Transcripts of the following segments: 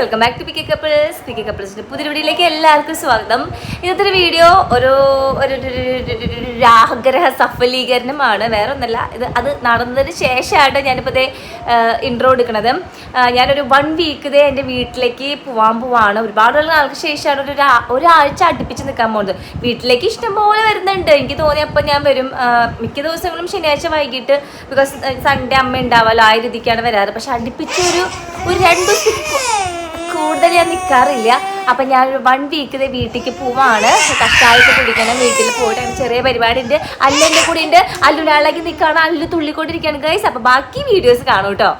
Welcome back to picky കപ്പിൾസിന്റെ പുതിയ വീഡിയോയിലേക്ക് എല്ലാവർക്കും സ്വാഗതം. ഇന്നത്തെ ഒരു വീഡിയോ ഒരു ആഗ്രഹ സഫലീകരണമാണ്, വേറെ ഒന്നല്ല. അത് നടന്നതിന് ശേഷമാണ് ഞാനിപ്പോൾ ഇതേ ഇൻട്രോ എടുക്കുന്നത്. ഞാനൊരു 1 വീക്ക് ഇതേ എൻ്റെ വീട്ടിലേക്ക് പോവാണ്. ഒരുപാട് നാൾക്ക് ശേഷമാണ് ഒരാഴ്ച അടുപ്പിച്ച് നിൽക്കാൻ പോകുന്നത്. വീട്ടിലേക്ക് ഇഷ്ടംപോലെ വരുന്നുണ്ട്. എനിക്ക് തോന്നിയപ്പോൾ ഞാൻ വരും. മിക്ക ദിവസങ്ങളും ശനിയാഴ്ച വൈകിട്ട്, ബിക്കോസ് സൺഡേ അമ്മ ഉണ്ടാവാമല്ലോ, ആ രീതിക്കാണ് വരാറ്. പക്ഷെ അടുപ്പിച്ച് ഒരു 2 ദിവസം കൂടുതൽ ഞാൻ നിൽക്കാറില്ല. അപ്പം ഞാനൊരു 1 വീക്ക് ഇതേ വീട്ടിലേക്ക് പോവാണ്. കഷ്ടായിട്ട് കുടിക്കണം. വീട്ടിൽ പോയിട്ട് ചെറിയ പരിപാടി ഉണ്ട്. അല്ലെൻ്റെ കൂടെ ഉണ്ട്. അല്ലുനാളാക്കി നിൽക്കുകയാണ്. അല്ലു തുള്ളിക്കൊണ്ടിരിക്കുകയാണ് ഗൈസ്. അപ്പം ബാക്കി വീഡിയോസ് കാണൂ കേട്ടോ.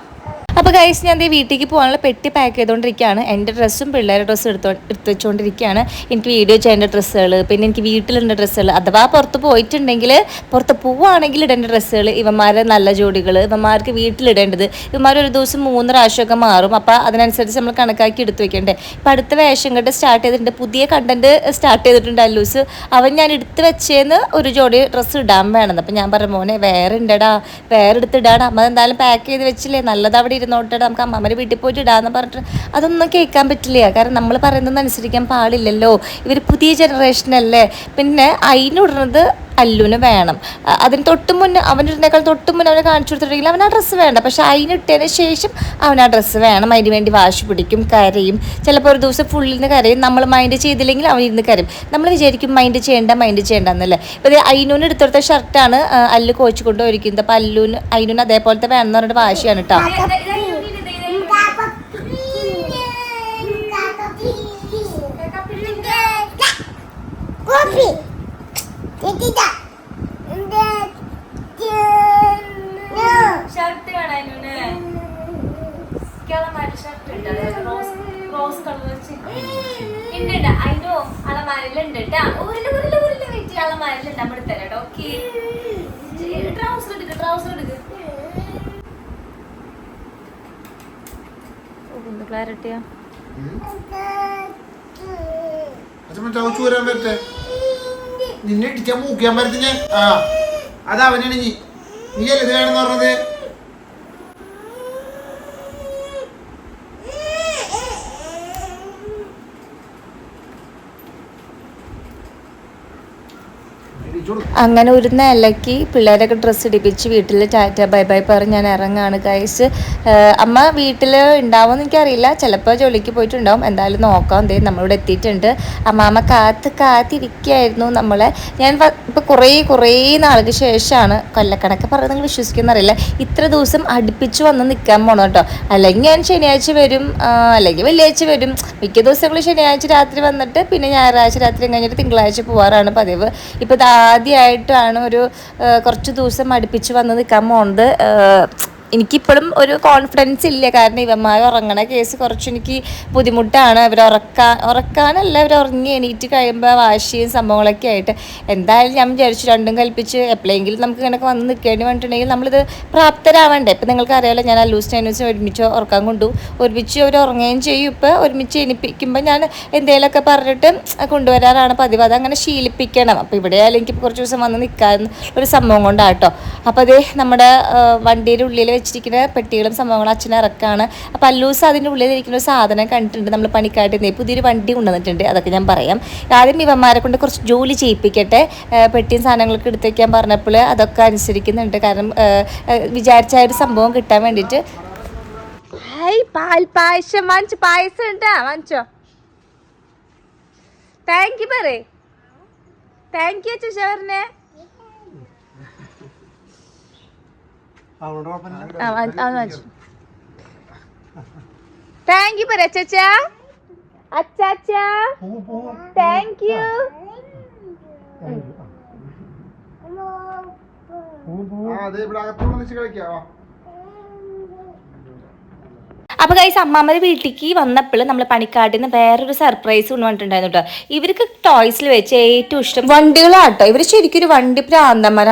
അപ്പോൾ ഗൈസ്, ഞാൻ ദേ വീട്ടിലേക്ക് പോകാനുള്ള പെട്ടി പാക്ക് ചെയ്തുകൊണ്ടിരിക്കുകയാണ്. എൻ്റെ ഡ്രസ്സും പിള്ളേരുടെ ഡ്രസ്സും എടുത്ത് വെച്ചുകൊണ്ടിരിക്കുകയാണ്. എനിക്ക് വീഡിയോ ചെയ്യേണ്ട ഡ്രസ്സുകൾ, പിന്നെ എനിക്ക് വീട്ടിലുണ്ട ഡ്രസ്സുകൾ, അഥവാ പുറത്ത് പോയിട്ടുണ്ടെങ്കിൽ, പുറത്ത് പോവുകയാണെങ്കിൽ ഇടേണ്ട ഡ്രസ്സുകൾ, ഇവന്മാരെ നല്ല ജോഡികൾ, ഇവന്മാർക്ക് വീട്ടിലിടേണ്ടത്. ഇവന്മാർ ഒരു ദിവസം 3 പ്രാവശ്യമൊക്കെ മാറും. അപ്പോൾ അതിനനുസരിച്ച് നമ്മൾ കണക്കാക്കി എടുത്ത് വെക്കണ്ടേ. ഇപ്പം അടുത്ത വേഷം കെട്ട് സ്റ്റാർട്ട് ചെയ്തിട്ടുണ്ട്. പുതിയ കണ്ടന്റ് സ്റ്റാർട്ട് ചെയ്തിട്ടുണ്ട് അല്ലൂസ്. അവൻ ഞാൻ എടുത്ത് വെച്ചേന്ന് ഒരു ജോഡി ഡ്രസ്സ് ഇടാൻ വേണമെന്ന്. അപ്പം ഞാൻ പറഞ്ഞു, മോനെ വേറെ ഉണ്ടടാ, വേറെ എടുത്തിടാടാ. അമ്മ എന്തായാലും പാക്ക് ചെയ്ത് വെച്ചില്ലേ, നല്ലത് അവിടെ നോട്ട് നമുക്ക് അമ്മമ്മയുടെ വീട്ടിൽ പോയിട്ട് ഇടാന്ന് പറഞ്ഞിട്ട് അതൊന്നും കേൾക്കാൻ പറ്റില്ല. കാരണം നമ്മൾ പറയുന്നത് അനുസരിക്കാൻ പാടില്ലല്ലോ. ഇവർ പുതിയ ജനറേഷനല്ലേ. പിന്നെ അതിനിടുന്നത് അല്ലുവിന് വേണം. അതിന് തൊട്ട് മുന്നേ അവനിരുന്നേക്കാൾ തൊട്ട് മുന്നേ അവനെ കാണിച്ചു കൊടുത്തിട്ടുണ്ടെങ്കിൽ അവൻ ആ ഡ്രസ്സ് വേണ്ട. പക്ഷെ അതിനിട്ടതിന് ശേഷം അവൻ ആ ഡ്രസ്സ് വേണം. അതിന് വേണ്ടി വാശി പിടിക്കും, കരയും. ചിലപ്പോൾ ഒരു ദിവസം ഫുള്ളിന് കരയും. നമ്മൾ മൈൻഡ് ചെയ്തില്ലെങ്കിൽ അവൻ ഇരുന്ന് കരയും. നമ്മൾ വിചാരിക്കും മൈൻഡ് ചെയ്യേണ്ട എന്നല്ലേ. ഇപ്പോൾ ഇത് അയിനൂന് എടുത്തെടുത്ത ഷർട്ടാണ് അല്ലു കോച്ച് കൊണ്ട് ഒരുക്കുന്നത്. അപ്പോൾ അയിനൂന് അതേപോലത്തെ വേണമെന്ന് പറഞ്ഞിട്ട് വാശിയാണ് കേട്ടോ. ഷർട്ട് റോസ് കളർ ഉണ്ട്. അതിനോ അളമാരിലുണ്ട് കേട്ടാ. അളമാരിലുണ്ട്. നമ്മൾ എടുത്തരാം കേട്ടോ. ഓക്കെ, ട്രൗസർ എടുക്ക്. ക്ലാരിറ്റിയാ നിന്നെ ഇടിക്കാൻ മൂക്കാൻ പറ്റഞ്ഞ അതവനാണ്. നീ അല്ലേ ഇത് വേണമെന്ന് പറഞ്ഞത്. അങ്ങനെ ഒരു നിലയ്ക്ക് പിള്ളേരൊക്കെ ഡ്രസ്സ് ഇടിപ്പിച്ച് വീട്ടിൽ ടാറ്റ ബൈ ബൈ പറഞ്ഞ് ഞാൻ ഇറങ്ങാണ് ഗൈസ്. അമ്മ വീട്ടിൽ ഉണ്ടാവുമെന്ന് എനിക്കറിയില്ല. ചിലപ്പോൾ ജോലിക്ക് പോയിട്ടുണ്ടാവും. എന്തായാലും നോക്കാം. എന്തേ നമ്മളിവിടെ എത്തിയിട്ടുണ്ട്. അമ്മാമ്മ കാത്തിരിക്കുകയായിരുന്നു നമ്മളെ. ഞാൻ ഇപ്പോൾ കുറേ നാൾക്ക് ശേഷമാണ്, കൊല്ലക്കണക്ക് പറഞ്ഞ് നിങ്ങൾ വിശ്വസിക്കുന്നറിയില്ല, ഇത്ര ദിവസം അടുപ്പിച്ച് വന്ന് നിൽക്കാൻ പോകണം കേട്ടോ. അല്ലെങ്കിൽ ഞാൻ ശനിയാഴ്ച വരും, അല്ലെങ്കിൽ വെള്ളിയാഴ്ച വരും. മിക്ക ദിവസങ്ങളിൽ ശനിയാഴ്ച രാത്രി വന്നിട്ട് പിന്നെ ഞായറാഴ്ച രാത്രി കഴിഞ്ഞിട്ട് തിങ്കളാഴ്ച പോകാറാണ് പതിവ്. ഇപ്പോൾ ആദ്യമായിട്ടാണ് കുറച്ച് ദിവസം അടുപ്പിച്ച് വന്ന് നിൽക്കാൻ പോകുന്നത്. എനിക്കിപ്പോഴും ഒരു കോൺഫിഡൻസ് ഇല്ല. കാരണം ഇവന്മാർ ഉറങ്ങണ കേസ് കുറച്ച് എനിക്ക് ബുദ്ധിമുട്ടാണ്. ഉറക്കാനല്ല, ഇവർ ഉറങ്ങി എണീറ്റ് കഴിയുമ്പോൾ വാശിയും സംഭവങ്ങളൊക്കെ ആയിട്ട്. എന്തായാലും ഞാൻ വിചാരിച്ചു രണ്ടും കൽപ്പിച്ച് എപ്പോഴെങ്കിലും നമുക്ക് ഇങ്ങനെയൊക്കെ വന്ന് നിൽക്കേണ്ടി വന്നിട്ടുണ്ടെങ്കിൽ നമ്മളിത് പ്രാപ്തരാവേണ്ടേ. ഇപ്പം നിങ്ങൾക്ക് അറിയാമല്ലോ, ഞാൻ അല്ലൂസ് ഒരുമിച്ച് ഉറക്കാൻ കൊണ്ടു, ഒരുമിച്ച് അവർ ഉറങ്ങുകയും ചെയ്യും. ഇപ്പോൾ ഒരുമിച്ച് എണിപ്പിക്കുമ്പോൾ ഞാൻ എന്തെങ്കിലുമൊക്കെ പറഞ്ഞിട്ട് കൊണ്ടുവരാറാണ് പതിവ്. അതങ്ങനെ ശീലിപ്പിക്കണം. അപ്പോൾ ഇവിടെ ആയാലും എനിക്ക് കുറച്ച് ദിവസം വന്ന് നിൽക്കാൻ ഒരു സംഭവം കൊണ്ടാട്ടോ. അപ്പോൾ അതേ നമ്മുടെ വണ്ടിയുടെ ഉള്ളിൽ വെച്ചിരിക്കുന്ന പെട്ടികളും സംഭവങ്ങളും അച്ഛൻ ഇറക്കാണ്. അപ്പോൾ അല്ലൂസ് അതിൻ്റെ ഉള്ളിലിരിക്കുന്ന ഒരു സാധനം കണ്ടിട്ടുണ്ട്. നമ്മൾ പണിക്കായിട്ട് പുതിയൊരു വണ്ടി കൊണ്ടുവന്നിട്ടുണ്ട്. അതൊക്കെ ഞാൻ പറയാം. ആദ്യം ഇവന്മാരെ കൊണ്ട് കുറച്ച് ജോലി ചെയ്യിപ്പിക്കട്ടെ. പെട്ടിയും സാധനങ്ങളൊക്കെ എടുത്ത് വയ്ക്കാൻ പറഞ്ഞപ്പോൾ അതൊക്കെ അനുസരിക്കുന്നുണ്ട്. കാരണം വിചാരിച്ച ഒരു സംഭവം കിട്ടാൻ വേണ്ടിയിട്ട്. പായസം ഉണ്ടാ വാങ്ങിച്ചോ. താങ്ക് യു പറയേ. താങ്ക് യു ചേച്ചേ. താങ്ക് യു പറയാ അച്ചാച്ചാ. അച്ചാച്ചാ താങ്ക് യു. അപ്പോൾ ഗൈസ്, അമ്മാമ്മയുടെ വീട്ടിലേക്ക് വന്നപ്പോൾ നമ്മൾ പണിക്കാട്ടിൽ നിന്ന് വേറൊരു സർപ്രൈസ് കൊണ്ടുവന്നിട്ടുണ്ടായിരുന്നു കേട്ടോ. ഇവർക്ക് ടോയ്സിൽ വെച്ച് ഏറ്റവും ഇഷ്ടം വണ്ടികളാട്ടോ. ഇവർ ശരിക്കും ഒരു വണ്ടി പ്രാന്തന്മാർ.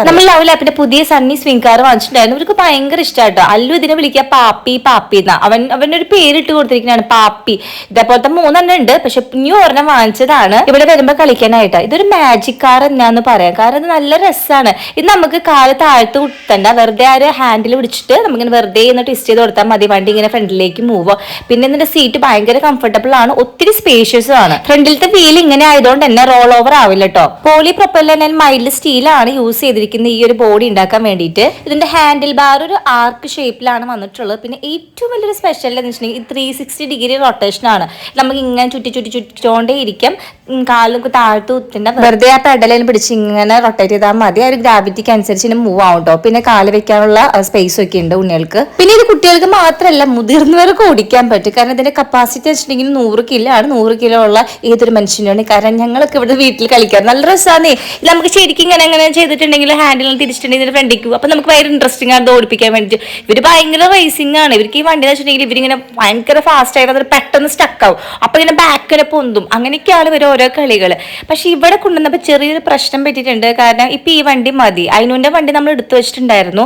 നമ്മൾ ലവ് ലാപ്പിന്റെ പുതിയ സണ്ണി സ്വിംഗ് കാർ വാങ്ങിച്ചിട്ടുണ്ടായിരുന്നു. ഇവർക്ക് ഭയങ്കര ഇഷ്ടമായിട്ടോ. അല്ലു ഇതിനെ വിളിക്കുക പാപ്പി എന്നാ. അവനൊരു പേരിട്ട് കൊടുത്തിരിക്കുന്നതാണ്, പാപ്പി. ഇതേപോലത്തെ 3 ഉണ്ട്. പക്ഷെ ന്യൂ ഒരെണ്ണം വാങ്ങിച്ചതാണ് ഇവിടെ വരുമ്പോൾ കളിക്കാനായിട്ട്. ഇതൊരു മാജിക് കാർ എന്നാന്ന് പറയാം. കാരണം ഇത് നല്ല രസമാണ്. ഇത് നമുക്ക് കാല് താഴ്ത്ത് കുത്തണ്ട, വെറുതെ ആ ഒരു ഹാൻഡിൽ പിടിച്ചിട്ട് നമുക്കിങ്ങനെ വെറുതെ ഒന്ന് ട്വിസ്റ്റ് ചെയ്ത് കൊടുത്താൽ മതി. വണ്ടി ഇങ്ങനെ ഇങ്ങനെ ഫ്രണ്ടിലേക്ക് മൂവ്. പിന്നെ ഇതിന്റെ സീറ്റ് ഭയങ്കര കംഫർട്ടബിൾ ആണ്, ഒത്തിരി സ്പേഷ്യസും ആണ്. ഫ്രണ്ടിലത്തെ വീൽ ഇങ്ങനെ ആയതുകൊണ്ട് തന്നെ റോൾ ഓവർ ആവില്ല കേട്ടോ. പോളി പ്രൊപ്പല്ലർ ആൻഡ് മൈൽഡ് സ്റ്റീലാണ് യൂസ് ചെയ്തിരിക്കുന്നത് ഈ ഒരു ബോഡി ഉണ്ടാക്കാൻ വേണ്ടിയിട്ട്. ഇതിന്റെ ഹാൻഡിൽ ബാർ ഒരു ആർക്ക് ഷേപ്പിലാണ് വന്നിട്ടുള്ളത്. പിന്നെ ഏറ്റവും വലിയൊരു സ്പെഷ്യൽ എന്ന് വെച്ചിട്ടുണ്ടെങ്കിൽ 360 ഡിഗ്രി റൊട്ടേഷൻ ആണ്. നമുക്ക് ഇങ്ങനെ ചുറ്റിച്ചോണ്ടേ ഇരിക്കാം. കാലും താഴ്ത്തു കുത്തിന്റെ വെറുതെ ആ പെഡലിൽ പിടിച്ച് ഇങ്ങനെ റൊട്ടേറ്റ് ചെയ്താൽ മതി. ആ ഒരു ഗ്രാവിറ്റിക്ക് അനുസരിച്ച് മൂവ് ആവും കേട്ടോ. പിന്നെ കാല് വെക്കാനുള്ള സ്പേസ് ഒക്കെ ഉണ്ട് ഉണ്ണികൾക്ക്. പിന്നെ ഇത് കുട്ടികൾക്ക് മാത്രമല്ല മുതിർന്നവർക്ക് ഓടിക്കാൻ പറ്റും. കാരണം ഇതിന്റെ കപ്പാസിറ്റി വെച്ചിട്ടുണ്ടെങ്കിൽ 100 കിലോ ആണ്. 100 കിലോ ഉള്ള ഏതൊരു മനുഷ്യനാണ്. കാരണം ഞങ്ങളൊക്കെ ഇവിടെ വീട്ടിൽ കളിക്കാൻ നല്ല രസമാണ്. നമുക്ക് ശരിക്കും ഇങ്ങനെ ചെയ്തിട്ടുണ്ടെങ്കിൽ ഹാൻഡിൽ തിരിച്ചിട്ടുണ്ടെങ്കിൽ ഇതിന്റെ ഫ്രണ്ടിക്ക് അപ്പൊ നമുക്ക് ഭയങ്കര ഇൻട്രസ്റ്റിംഗ് ആണ് ഓടിപ്പിക്കാൻ വേണ്ടിയിട്ട്. ഇവര് ഭയങ്കര റേസിംഗ് ആണ്. ഇവർക്ക് ഈ വണ്ടി എന്ന് വെച്ചിട്ടുണ്ടെങ്കിൽ ഇവരിങ്ങനെ ഭയങ്കര ഫാസ്റ്റ് ആയിട്ട് അത് പെട്ടെന്ന് സ്റ്റക്ക് ആവും. അപ്പൊ ഇങ്ങനെ ബാക്കിനെ പൊന്തും. അങ്ങനെയൊക്കെയാണ് ഇവർ ഓരോ കളികൾ. പക്ഷെ ഇവിടെ കൊണ്ടുവന്നപ്പോൾ ചെറിയൊരു പ്രശ്നം പറ്റിയിട്ടുണ്ട്. കാരണം ഇപ്പൊ ഈ വണ്ടി മതി. അയിനുവിന്റെ വണ്ടി നമ്മൾ എടുത്തു വെച്ചിട്ടുണ്ടായിരുന്നു.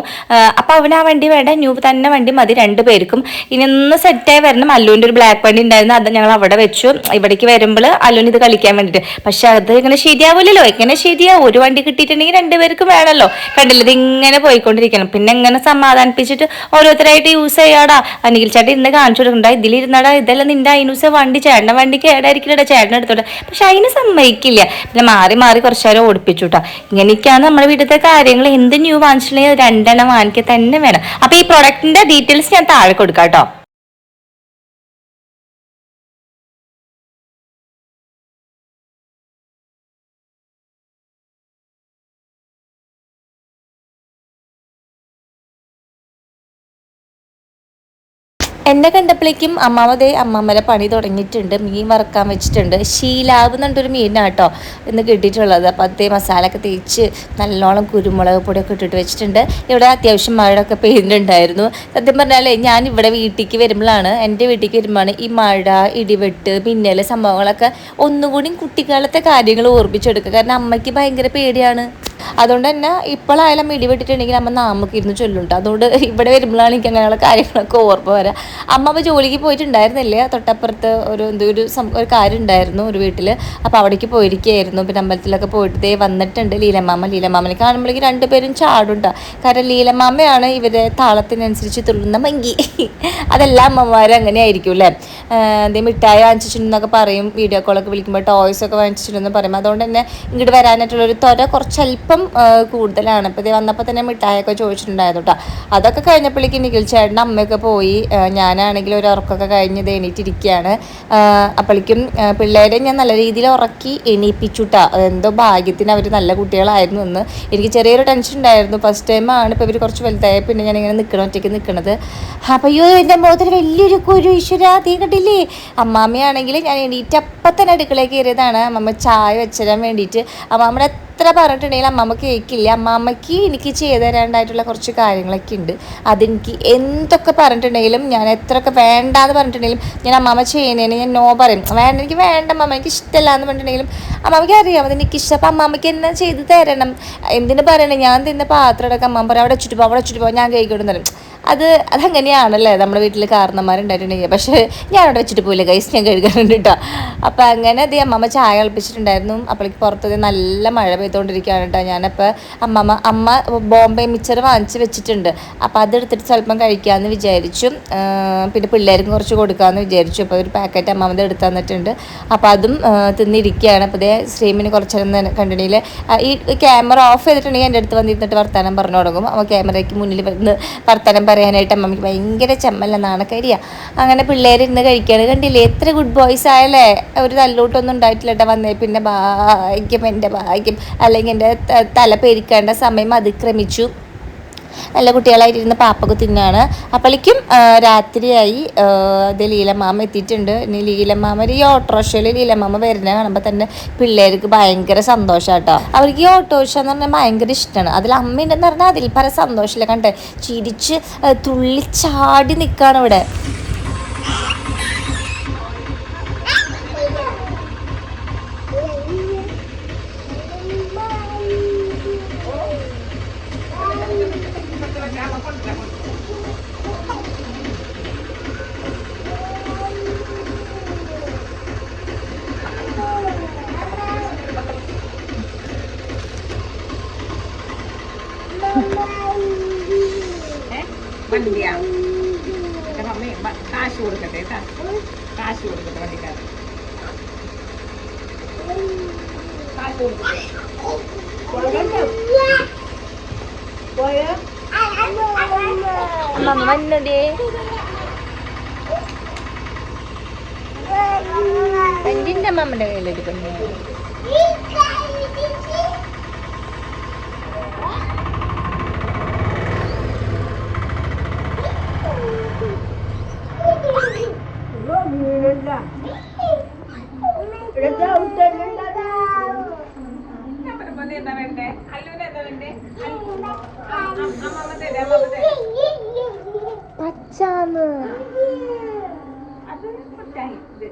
അപ്പൊ അവന് ആ വണ്ടി വേണ്ട, ന്യൂ തന്നെ വണ്ടി മതി 2 പേർക്കും. ഇനി ഒന്ന് സെറ്റായി വരണം. അല്ലുവിന്റെ ഒരു ബ്ലാക്ക് വണ്ടി ഉണ്ടായിരുന്നു, അത് ഞങ്ങൾ അവിടെ വെച്ചു. ഇവിടേക്ക് വരുമ്പോൾ അല്ലുവിന് ഇത് കളിക്കാൻ വേണ്ടിയിട്ട്. പക്ഷെ അത് ഇങ്ങനെ ശരിയാവില്ലല്ലോ. എങ്ങനെ ശരിയാവും? ഒരു വണ്ടി കിട്ടിയിട്ടുണ്ടെങ്കിൽ 2 പേർക്ക് വേണമല്ലോ. കണ്ടില്ല, ഇത് ഇങ്ങനെ പോയിക്കൊണ്ടിരിക്കണം. പിന്നെ ഇങ്ങനെ സമാധാനിപ്പിച്ചിട്ട് ഓരോരുത്തരായിട്ട് യൂസ് ചെയ്യാടാ. അനിൽ ചേട്ടൻ ഇന്ന് കാണിച്ചു കൊടുക്കണ്ട, ഇതിലിരുന്നാടാ, ഇതെല്ലാം നിന്റെ അയിനൂസ വണ്ടി, ചേട്ടൻ്റെ വണ്ടിക്ക് ഏടായിരിക്കില്ലടാ, ചേട്ടൻ എടുത്തോട്ടെ. പക്ഷെ അതിന് സമ്മതിക്കില്ല. പിന്നെ മാറി കുറച്ചു നേരം ഓടിപ്പിച്ചു കേട്ടോ. ഇങ്ങനെയൊക്കെയാണ് നമ്മുടെ വീട്ടിലത്തെ കാര്യങ്ങൾ. എന്ത് ന്യൂ വാങ്ങിച്ചിട്ടുണ്ടെങ്കിൽ 2 എണ്ണം വാങ്ങിക്കുക തന്നെ വേണം. അപ്പൊ ഈ പ്രൊഡക്റ്റിന്റെ ഡീറ്റെയിൽസ് ഞാൻ താഴെ കൊടുക്കാം കേട്ടോ. എന്നെ കണ്ടപ്പോഴേക്കും അമ്മാമ്മയുടെ പണി തുടങ്ങിയിട്ടുണ്ട്. മീൻ വറക്കാൻ വെച്ചിട്ടുണ്ട്. ഷീലാവ് എന്നിട്ടൊരു മീനാണ് കേട്ടോ ഇന്ന് കിട്ടിയിട്ടുള്ളത്. അപ്പോൾ അതേ മസാല ഒക്കെ തേച്ച് നല്ലോണം കുരുമുളക് പൊടിയൊക്കെ ഇട്ടിട്ട് വെച്ചിട്ടുണ്ട്. ഇവിടെ അത്യാവശ്യം മഴയൊക്കെ പെയ്യുന്നുണ്ടായിരുന്നു. സത്യം പറഞ്ഞാലേ ഞാൻ ഇവിടെ വീട്ടിലേക്ക് വരുമ്പോഴാണ്, എൻ്റെ വീട്ടിലേക്ക് വരുമ്പോഴാണ് ഈ മഴ, ഇടിവെട്ട്, മിന്നൽ സംഭവങ്ങളൊക്കെ ഒന്നുകൂടി കുട്ടിക്കാലത്തെ കാര്യങ്ങൾ ഓർമ്മിച്ചെടുക്കുക. കാരണം അമ്മയ്ക്ക് ഭയങ്കര പേടിയാണ്. അതുകൊണ്ട് തന്നെ ഇപ്പോഴായാലും ഇടിവെട്ടിട്ടുണ്ടെങ്കിൽ അമ്മ നാമൊക്കെ ഇരുന്ന് ചൊല്ലുണ്ട്. അതുകൊണ്ട് ഇവിടെ വരുമ്പോഴാണ് എനിക്ക് അങ്ങനെയുള്ള കാര്യങ്ങളൊക്കെ ഓർമ്മ വരാം. അമ്മ ജോലിക്ക് പോയിട്ടുണ്ടായിരുന്നില്ല. തൊട്ടപ്പുറത്ത് ഒരു കാര്യം ഉണ്ടായിരുന്നു ഒരു വീട്ടിൽ. അപ്പോൾ അവിടേക്ക് പോയിരിക്കുകയായിരുന്നു. പിന്നെ അമ്പലത്തിലൊക്കെ പോയിട്ട് വന്നിട്ടുണ്ട് ലീലമാമനെ കാണുമ്പോഴേക്കും 2 പേരും ചാടുണ്ടാ. കാരണം ലീലമാമയാണ് ഇവരെ താളത്തിനനുസരിച്ച് തുള്ളുന്ന മങ്കി. അതെല്ലാം അമ്മമാരും അങ്ങനെ ആയിരിക്കും അല്ലേ. മിഠായി വാങ്ങിച്ചിട്ടുണ്ടെന്നൊക്കെ പറയും. വീഡിയോ കോളൊക്കെ വിളിക്കുമ്പോൾ ടോയ്സൊക്കെ വാങ്ങിച്ചിട്ടുണ്ടെന്ന് പറയും. അതുകൊണ്ട് തന്നെ ഇങ്ങോട്ട് വരാനായിട്ടുള്ളൊരു ത്വര കുറച്ചല്പം കൂടുതലാണ്. അപ്പോൾ ഇത് വന്നപ്പോൾ തന്നെ മിഠായിയൊക്കെ ചോദിച്ചിട്ടുണ്ടായിരുന്നു കേട്ടോ. അതൊക്കെ കഴിഞ്ഞപ്പോഴേക്ക് നിഖിൽ ചേട്ടൻ്റെ അമ്മയൊക്കെ പോയി. ഞാനാണെങ്കിൽ ഒരു ഉറക്കമൊക്കെ കഴിഞ്ഞ് എണീറ്റിരിക്കുകയാണ്. അപ്പോഴേക്കും പിള്ളേരെ ഞാൻ നല്ല രീതിയിൽ ഉറക്കി എണീപ്പിച്ചു കേട്ടോ. എന്തോ ഭാഗ്യത്തിന് അവർ നല്ല കുട്ടികളായിരുന്നു എന്ന്. എനിക്ക് ചെറിയൊരു ടെൻഷൻ ഉണ്ടായിരുന്നു. ഫസ്റ്റ് ടൈമാണ് ഇപ്പോൾ ഇവർ കുറച്ച് വലുതായ പിന്നെ ഞാനിങ്ങനെ ഒറ്റയ്ക്ക് നിൽക്കണത്. അപ്പോൾ അയ്യോ എൻ്റെ മുഖത്തിൽ വലിയൊരു കുരു, ഈശ്വര തീ കണ്ടില്ലേ. അമ്മാമ്മയാണെങ്കിൽ ഞാൻ എണീറ്റപ്പം തന്നെ അടുക്കളയിൽ കയറിയതാണ് അമ്മമ്മ ചായ വെച്ചിടാൻ വേണ്ടിയിട്ട്. അമ്മാമ്മയുടെ എത്ര പറഞ്ഞിട്ടുണ്ടെങ്കിലും അമ്മമ്മ കേൾക്കില്ല. അമ്മാമ്മയ്ക്ക് എനിക്ക് ചെയ്തു തരാണ്ടായിട്ടുള്ള കുറച്ച് കാര്യങ്ങളൊക്കെ ഉണ്ട്. അതെനിക്ക് എന്തൊക്കെ പറഞ്ഞിട്ടുണ്ടെങ്കിലും, ഞാൻ എത്രയൊക്കെ വേണ്ടാന്ന് പറഞ്ഞിട്ടുണ്ടെങ്കിലും, ഞാൻ അമ്മാമ്മ ചെയ്യുന്നതിന് ഞാൻ നോ പറയും. എനിക്ക് വേണ്ട അമ്മമ്മ, എനിക്ക് ഇഷ്ടമല്ല എന്ന് പറഞ്ഞിട്ടുണ്ടെങ്കിലും അമ്മാമ്മയ്ക്ക് അറിയാം അതെനിക്ക് ഇഷ്ടം. അപ്പം അമ്മാമ്മയ്ക്ക് എന്നെ ചെയ്ത് തരണം. എന്തിനു പറയണേ, ഞാൻ തിന്ന പാത്രം എടുക്കാൻ അമ്മ പറയും അവിടെ ചുറ്റി പോ ഞാൻ കഴിക്കൊടുന്നു തരും. അതങ്ങനെയാണല്ലേ നമ്മുടെ വീട്ടിൽ കാരണന്മാരുണ്ടായിട്ടുണ്ടെങ്കിൽ. പക്ഷേ ഞാനവിടെ വെച്ചിട്ട് പോയില്ല ഗൈസ്, ഞാൻ കഴുകാറുണ്ട് കേട്ടോ. അപ്പം അങ്ങനെ അതേ അമ്മമ്മ ചായ കളിപ്പിച്ചിട്ടുണ്ടായിരുന്നു. അപ്പോഴേക്ക് പുറത്തത് നല്ല മഴ പെയ്തുകൊണ്ടിരിക്കുകയാണ് കേട്ടോ. ഞാനപ്പോൾ അമ്മ ബോംബെ മിച്ചർ വാങ്ങിച്ച് വെച്ചിട്ടുണ്ട്. അപ്പോൾ അതെടുത്തിട്ട് ചിലപ്പം കഴിക്കാമെന്ന് വിചാരിച്ചു. പിന്നെ പിള്ളേർക്കും കുറച്ച് കൊടുക്കാമെന്ന് വിചാരിച്ചു. അപ്പോൾ ഒരു പാക്കറ്റ് അമ്മമ്മത് എടുത്ത് തന്നിട്ടുണ്ട്. അപ്പോൾ അതും തിന്നിരിക്കുകയാണ്. അപ്പോൾ അതേ സ്ട്രീമിന് കുറച്ച് നേരം കണ്ടിട്ടുണ്ടെങ്കിൽ ഈ ക്യാമറ ഓഫ് ചെയ്തിട്ടുണ്ടെങ്കിൽ എൻ്റെ അടുത്ത് വന്നിരുന്നിട്ട് വർത്താനം പറഞ്ഞു തുടങ്ങും. അപ്പോൾ ക്യാമറയ്ക്ക് മുന്നിൽ വന്ന് വർത്താനം പറയാനായിട്ട് അമ്മയ്ക്ക് ഭയങ്കര ചമ്മല്ല, നാണക്കരിയാണ്. അങ്ങനെ പിള്ളേരിന്ന് കഴിക്കുകയാണ്. കണ്ടില്ലേ എത്ര ഗുഡ് ബോയ്സ് ആയല്ലേ. ഒരു തല്ലൂട്ടൊന്നും ഉണ്ടായിട്ടില്ല കേട്ടോ. വന്നേ പിന്നെ ഭാഗ്യം, എൻ്റെ ഭാഗ്യം. അല്ലെങ്കിൽ എൻ്റെ തല പെരിക്കേണ്ട സമയം അതിക്രമിച്ചു. നല്ല കുട്ടികളായിട്ടിരുന്ന് പാപ്പൊക്കെ തിന്നാണ്. അപ്പോഴേക്കും രാത്രിയായി. അത് ലീലമാമ എത്തിയിട്ടുണ്ട്. ഇനി ലീലമാമ ഈ ഓട്ടോറിക്ഷയിൽ ലീലമാമ വരുന്നത് കാണുമ്പോൾ തന്നെ പിള്ളേർക്ക് ഭയങ്കര സന്തോഷം കേട്ടോ. അവർക്ക് ഈ ഓട്ടോറിക്ഷ എന്ന് പറഞ്ഞാൽ ഭയങ്കര ഇഷ്ടമാണ്. അതിൽ അമ്മയുണ്ടെന്ന് പറഞ്ഞാൽ അതിൽ പല സന്തോഷമില്ല. കണ്ടേ ചിരിച്ച് തുള്ളിച്ചാടി നിൽക്കുകയാണ് ഇവിടെ. Mình đi à? Cho mẹ bạn കാശ് കൊടുക്കട്ടെ വണ്ടിക്കാരൻ. കാശ് കൊടുക്കട്ടെ. അമ്മ വന്നതേ എന്തിന്റെ അമ്മമ്മയുടെ കയ്യിലെടുക്കുന്നു. എന്താ വേണ്ടേ? അല്ലുവിന് എന്താ വേണ്ടേ? അമ്മമ്മ തരാം, അമ്മമ്മ തരാം. പച്ചാന്ന് അത് മുട്ടായി ഇത്.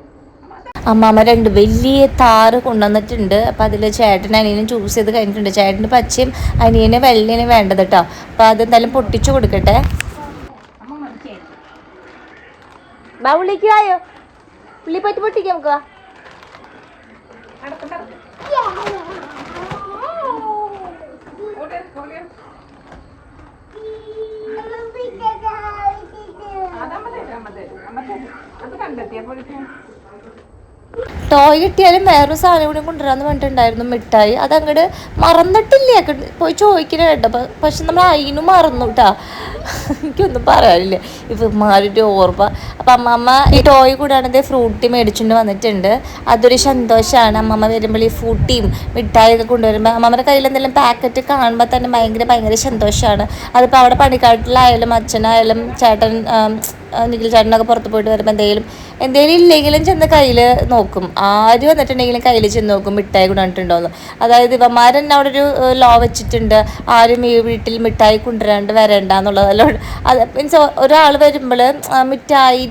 അമ്മാമ്മ 2 വലിയ താറ് കൊണ്ടുവന്നിട്ടുണ്ട്. അപ്പം അതിൽ ചേട്ടൻ അനിയനും ചൂസ് ചെയ്ത് കഴിഞ്ഞിട്ടുണ്ട്. ചേട്ടന് പച്ചയും അനിയന് വെള്ളയും വേണ്ടത് കേട്ടോ. അപ്പം അതെന്തായാലും പൊട്ടിച്ചു കൊടുക്കട്ടെ. ഉള്ളിക്കായോ ഉള്ളി പറ്റി പൊട്ടിക്കാം നമുക്ക്. അത് കണ്ടെത്തിയപ്പോൾ ടോയ് കിട്ടിയാലും വേറൊരു സാധനം കൂടി കൊണ്ടുവരാമെന്ന് പറഞ്ഞിട്ടുണ്ടായിരുന്നു, മിഠായി. അതങ്ങോട്ട് മറന്നിട്ടില്ല, പോയി ചോദിക്കണ കേട്ടോ. പക്ഷെ നമ്മൾ അതിനും മറന്നു കേട്ടാ. എനിക്കൊന്നും പറയാനില്ല, ഇവന്മാരുടെ ഓർമ്മ. അപ്പം അമ്മമ്മ ഈ ടോയ് കൂടാതെ ഫ്രൂട്ടി മേടിച്ചുകൊണ്ട് വന്നിട്ടുണ്ട്. അതൊരു സന്തോഷമാണ്. അമ്മമ്മ വരുമ്പോൾ ഈ ഫ്രൂട്ടിയും മിഠായിയൊക്കെ കൊണ്ടുവരുമ്പോൾ അമ്മമ്മയുടെ കയ്യിൽ എന്തെങ്കിലും പാക്കറ്റ് കാണുമ്പോൾ തന്നെ ഭയങ്കര സന്തോഷമാണ്. അതിപ്പോൾ അവിടെ പണിക്കാട്ടിലായാലും അച്ഛനായാലും ചേട്ടൻ നിഖിൽ ചേട്ടനൊക്കെ പുറത്ത് പോയിട്ട് വരുമ്പോൾ എന്തെങ്കിലും ഇല്ലെങ്കിലും ചെന്ന് കയ്യിൽ നോക്കും. ആര് വന്നിട്ടുണ്ടെങ്കിലും കയ്യിൽ ചെന്ന് നോക്കും മിഠായി കൊണ്ടുവന്നിട്ടുണ്ടോയെന്ന്. അതായത് ഇവന്മാരെന്നെ അവിടെ ഒരു ലോ വെച്ചിട്ടുണ്ട്, ആരും ഈ വീട്ടിൽ മിഠായി കൊണ്ടുവരാണ്ട് വരണ്ട എന്നുള്ളതല്ലോ. അത് മീൻസ് ഒരാൾ വരുമ്പോൾ മിഠായി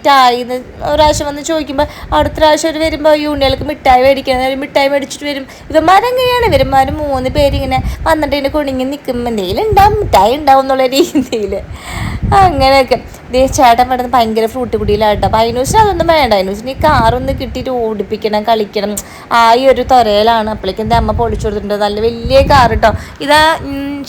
എന്ന് ഒരാവശ്യം വന്ന് ചോദിക്കുമ്പോൾ അടുത്ത പ്രാവശ്യം അവർ വരുമ്പോൾ യൂണിയർക്ക് മിഠായി മേടിക്കണം, മിഠായി മേടിച്ചിട്ട് വരും. ഇവന്മാരെങ്ങനെയാണ്, ഇവന്മാർ 3 പേരിങ്ങനെ വന്നിട്ട് ഇതിൻ്റെ കുണിങ്ങി നിൽക്കുമ്പോൾ എന്തെങ്കിലും ഉണ്ടാവും, മിഠായി ഉണ്ടാവും എന്നുള്ള രീതിയിൽ അങ്ങനെയൊക്കെ. ദേ ചേട്ടൻ പെടുന്ന ഭയങ്കര ഫ്രൂട്ട് കുടിയിലാട്ടോ. അപ്പം അതിനൂസിന് അതൊന്നും വേണ്ട. അതിനൂസിന് ഈ കാറൊന്ന് കിട്ടിയിട്ട് ഓടിപ്പിക്കണം, കളിക്കണം, ആ ഈ ഒരു തൊരയിലാണ്. അപ്പോഴേക്കും എൻ്റെ അമ്മ പൊളിച്ചു കൊടുത്തിട്ടുണ്ട്. നല്ല വലിയ കാർ കേട്ടോ. ഇതാ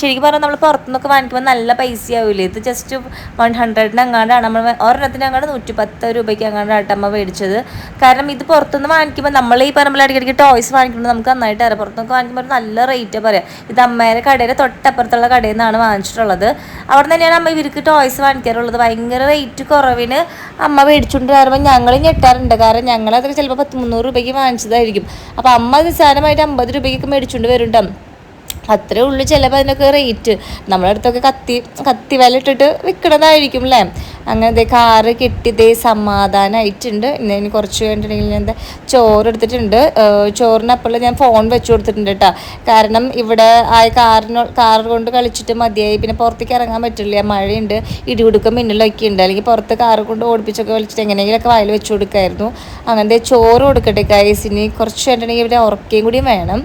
ശരിക്കും പറഞ്ഞാൽ നമ്മൾ പുറത്തുനിന്നൊക്കെ വാങ്ങിക്കുമ്പോൾ നല്ല പൈസയാവില്ലേ. ഇത് ജസ്റ്റ് 100 അങ്ങാണ്ടാണ് നമ്മൾ ഒരെണ്ണത്തിന് അങ്ങാണ്ട് 110 രൂപയ്ക്ക് അങ്ങാണ്ടാണ് അമ്മ മേടിച്ചത്. കാരണം ഇത് പുറത്തുനിന്ന് വാങ്ങിക്കുമ്പോൾ നമ്മൾ ഈ പറമ്പിൽ ഇടയ്ക്കിടയ്ക്ക് ടോയ്സ് വാങ്ങിക്കുമ്പോൾ നമുക്ക് നന്നായിട്ട് അറിയാം. പുറത്തുനിന്നൊക്കെ വാങ്ങിക്കുമ്പോൾ നല്ല റേറ്റ് പറയാം. ഇത് അമ്മേരെ കടയുടെ തൊട്ടപ്പുറത്തുള്ള കടയിൽ നിന്നാണ് വാങ്ങിച്ചിട്ടുള്ളത്. അവിടെ തന്നെയാണ് അമ്മ ഇവർക്ക് ടോയ്സ് വാങ്ങിക്കാറുള്ളത്. ഭയങ്കര റേറ്റ് കുറവിന് അമ്മ മേടിച്ചുകൊണ്ട് വരുമ്പോൾ ഞങ്ങൾ ഞെട്ടാറുണ്ട്. കാരണം ഞങ്ങളതൊക്കെ ചിലപ്പോൾ 300 രൂപയ്ക്ക് വാങ്ങിച്ചതായിരിക്കും. അപ്പോൾ അമ്മ നിസ്സാരമായിട്ട് 50 രൂപയ്ക്കൊക്കെ മേടിച്ചുകൊണ്ട് വരുന്നുണ്ടാവും. അത്രേ ഉള്ളൂ ചിലപ്പോൾ അതിനൊക്കെ റേറ്റ്. നമ്മുടെ അടുത്തൊക്കെ കത്തി വില ഇട്ടിട്ട് വിൽക്കണതായിരിക്കും അല്ലേ. അങ്ങനത്തെ കാറ് കെട്ടിയതേ സമാധാനമായിട്ടുണ്ട്. ഇനി കുറച്ച് കഴിഞ്ഞിട്ടുണ്ടെങ്കിൽ ഞാൻ ചോറ് എടുത്തിട്ടുണ്ട്. ചോറിനപ്പോൾ ഞാൻ ഫോൺ വെച്ച് കൊടുത്തിട്ടുണ്ട് കേട്ടോ. കാരണം ഇവിടെ ആ കാർ കൊണ്ട് കളിച്ചിട്ട് മതിയായി. പിന്നെ പുറത്തേക്ക് ഇറങ്ങാൻ പറ്റില്ല, മഴയുണ്ട്, ഇടികുടുക്കം മിന്നലൊക്കെ ഉണ്ട്. അല്ലെങ്കിൽ പുറത്ത് കാറ് കൊണ്ട് ഓടിപ്പിച്ചൊക്കെ കളിച്ചിട്ട് എങ്ങനെയെങ്കിലുമൊക്കെ വായിൽ വെച്ച് കൊടുക്കായിരുന്നു. അങ്ങനത്തെ ചോറ് കൊടുക്കട്ടെ ഗൈസ്. ഇനി കുറച്ച് കഴിഞ്ഞിട്ടുണ്ടെങ്കിൽ ഇവിടെ ഉറക്കുകയും കൂടിയും വേണം.